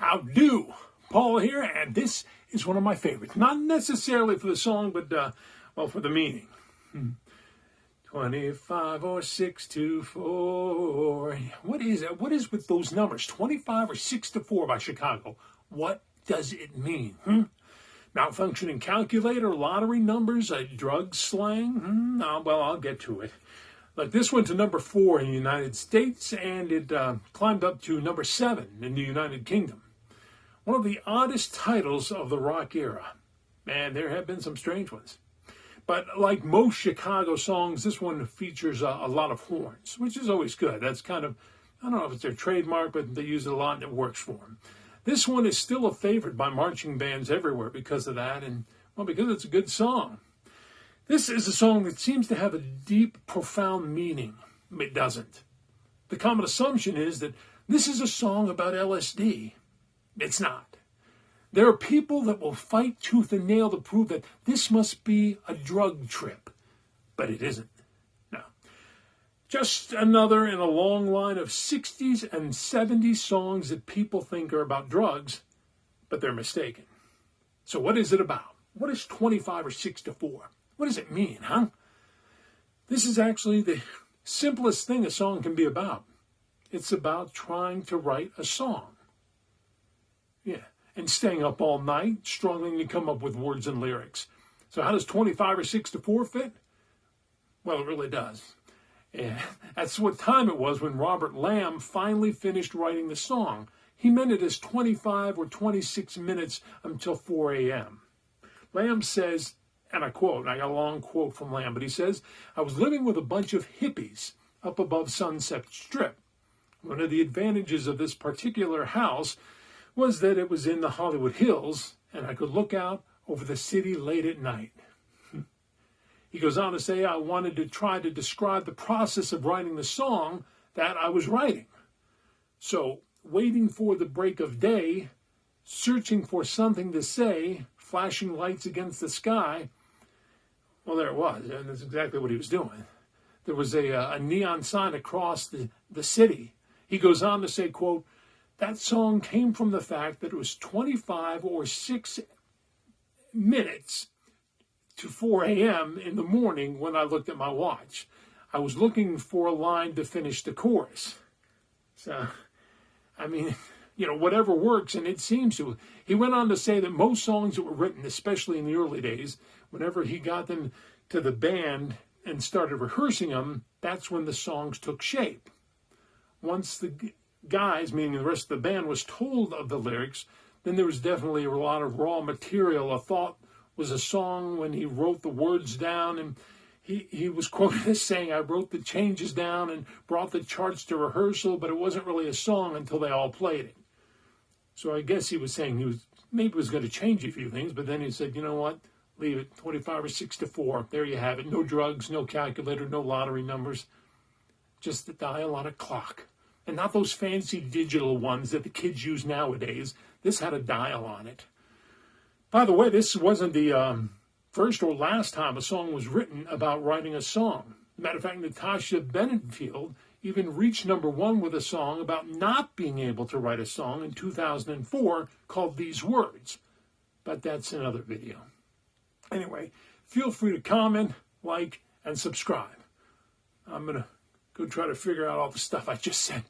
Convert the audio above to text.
How do? Paul here, and this is one of my favorites. Not necessarily for the song, but, well, for the meaning. 25 or 6 to 4. What is it? What is with those numbers? 25 or 6 to 4 by Chicago. What does it mean? Malfunctioning calculator, lottery numbers, drug slang? Well, I'll get to it. Like this went to number 4 in the United States, and it climbed up to number 7 in the United Kingdom. One of the oddest titles of the rock era. Man, there have been some strange ones. But like most Chicago songs, this one features a lot of horns, which is always good. That's kind of, I don't know if it's their trademark, but they use it a lot and it works for them. This one is still a favorite by marching bands everywhere because of that, and, well, because it's a good song. This is a song that seems to have a deep, profound meaning. It doesn't. The common assumption is that this is a song about LSD. It's not. There are people that will fight tooth and nail to prove that this must be a drug trip, but it isn't. No. Just another in a long line of 60s and 70s songs that people think are about drugs, but they're mistaken. So what is it about? What is 25 or 6 to 4? What does it mean, huh? This is actually the simplest thing a song can be about. It's about trying to write a song. Yeah, and staying up all night, struggling to come up with words and lyrics. So how does 25 or 6 to 4 fit? Well, it really does. Yeah, that's what time it was when Robert Lamb finally finished writing the song. He meant it as 25 or 26 minutes until 4 a.m. Lamb says, and I quote, I got a long quote from Lamb, but he says, "I was living with a bunch of hippies up above Sunset Strip. One of the advantages of this particular house was that it was in the Hollywood Hills, and I could look out over the city late at night." He goes on to say, "I wanted to try to describe the process of writing the song that I was writing. So, waiting for the break of day, searching for something to say, flashing lights against the sky." Well, there it was, and that's exactly what he was doing. There was a neon sign across the city. He goes on to say, quote, "That song came from the fact that it was 25 or 6 minutes to 4 a.m. in the morning when I looked at my watch. I was looking for a line to finish the chorus." So, I mean, whatever works, and it seems to. He went on to say that most songs that were written, especially in the early days, whenever he got them to the band and started rehearsing them, that's when the songs took shape. Once the guys, meaning the rest of the band, was told of the lyrics, then there was definitely a lot of raw material. A thought was a song when he wrote the words down, and he was quoted as saying, "I wrote the changes down and brought the charts to rehearsal, but it wasn't really a song until they all played it." So I guess he was saying he was going to change a few things, but then he said, you know what, leave it, 25 or 6 to 4. There you have it. No drugs, no calculator, no lottery numbers. Just the dial on a clock. And not those fancy digital ones that the kids use nowadays. This had a dial on it. By the way, this wasn't the first or last time a song was written about writing a song. Matter of fact, Natasha Bedingfield even reached number 1 with a song about not being able to write a song in 2004 called These Words. But that's another video. Anyway, feel free to comment, like, and subscribe. I'm going to go try to figure out all the stuff I just said.